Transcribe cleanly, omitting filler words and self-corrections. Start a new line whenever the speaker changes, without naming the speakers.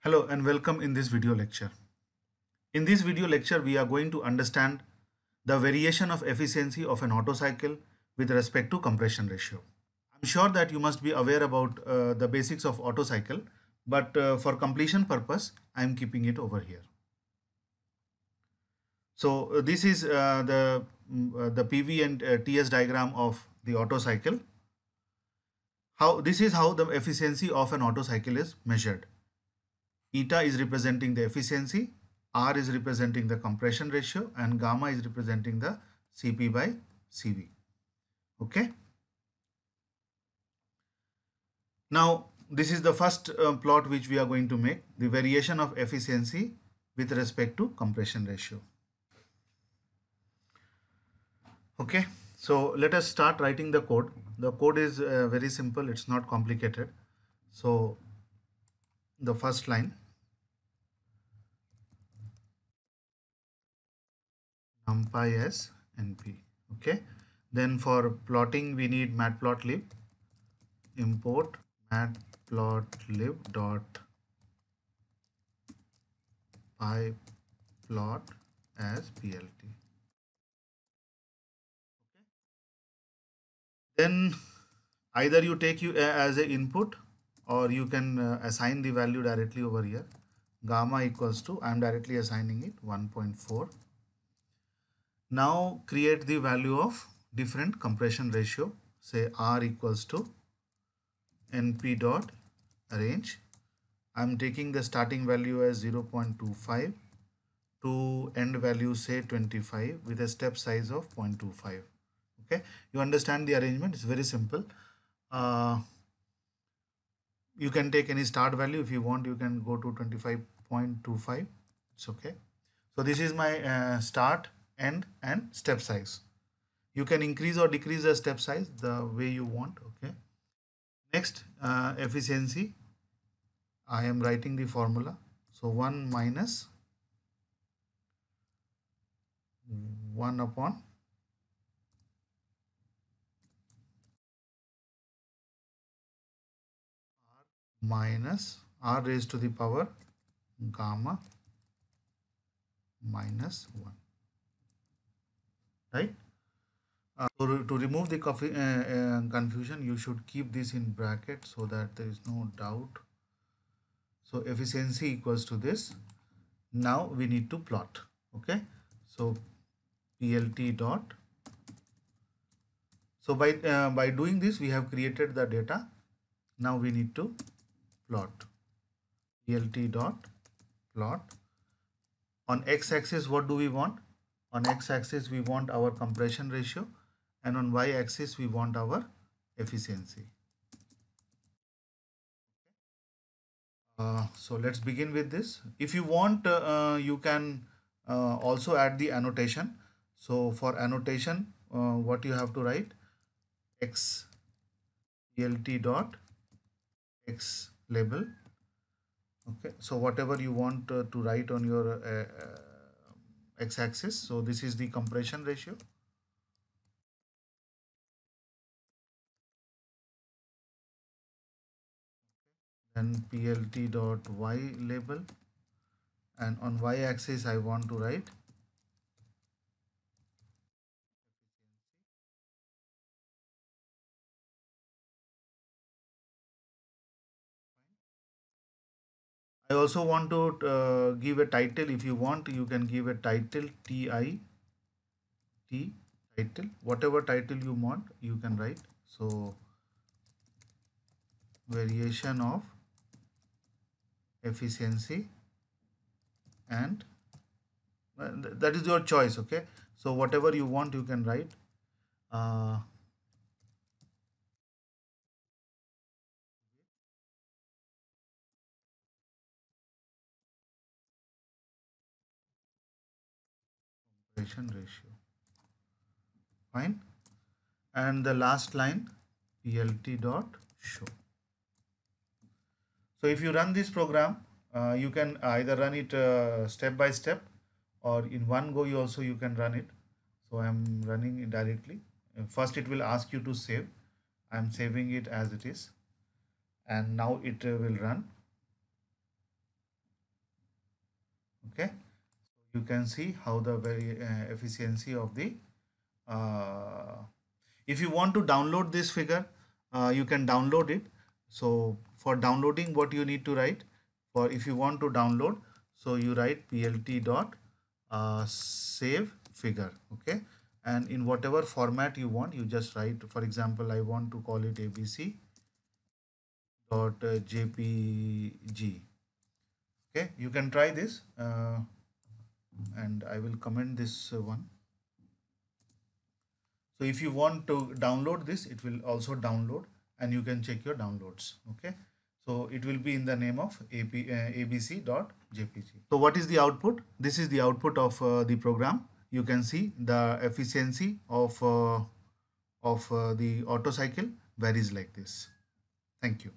Hello and welcome in this video lecture. In this video lecture, we are going to understand the variation of efficiency of an Otto cycle with respect to compression ratio. I'm sure that you must be aware about the basics of Otto cycle, but for completion purpose, I'm keeping it over here. So this is the PV and TS diagram of the Otto cycle. This is how the efficiency of an Otto cycle is measured. Eta is representing the efficiency, R is representing the compression ratio, and gamma is representing the Cp by Cv. Okay. Now, this is the first plot which we are going to make, the variation of efficiency with respect to compression ratio. Okay. So, let us start writing the code. The code is very simple. It's not complicated. So, the first line, numpy as np. Okay. Then for plotting, we need matplotlib. Import matplotlib dot pyplot as plt. Then either you take as a input, or you can assign the value directly over here. Gamma equals to, I am directly assigning it 1.4. Now create the value of different compression ratio. Say R equals to np dot arrange. I am taking the starting value as 0.25 to end value say 25 with a step size of 0.25. Okay, you understand the arrangement. It's very simple. You can take any start value. If you want, you can go to 25.25. It's okay. So this is my start, end, and step size. You can increase or decrease the step size the way you want. Okay. Next, efficiency. I am writing the formula. So 1 minus 1 upon minus R raised to the power gamma minus 1. Right? To remove the confusion, you should keep this in bracket so that there is no doubt. So efficiency equals to this. Now we need to plot. Okay. So plt dot. So by doing this, we have created the data. Now we need to plot. Plt dot plot. On x-axis, what do we want? On x-axis, we want our compression ratio, and on y-axis, we want our efficiency. So let's begin with this. If you want, you can also add the annotation. So for annotation, what you have to write? X plt dot x label. Okay, so whatever you want to write on your x-axis. So this is the compression ratio. Then plt dot y label, and on y-axis I want to write I also want to give a title. If you want, you can give a title TIT title. Whatever title you want, you can write. So variation of efficiency, and that is your choice. Okay. So whatever you want, you can write. Compression ratio. Fine. And the last line plt dot show. So if you run this program, you can either run it step by step, or in one go you can run it. So I am running it directly. First it will ask you to save. I am saving it as it is, and now it will run. Okay, you can see how the very efficiency of the if you want to download this figure, you can download it. So for downloading, what you need to write, for if you want to download, so you write plt dot save figure. Okay, and in whatever format you want, you just write, for example, I want to call it abc dot jpg. Okay, you can try this, and I will comment this one. So if you want to download this, it will also download, and you can check your downloads. Okay, so it will be in the name of abc.jpg. So what is the output? This is the output of the program. You can see the efficiency of the auto cycle varies like this. Thank you.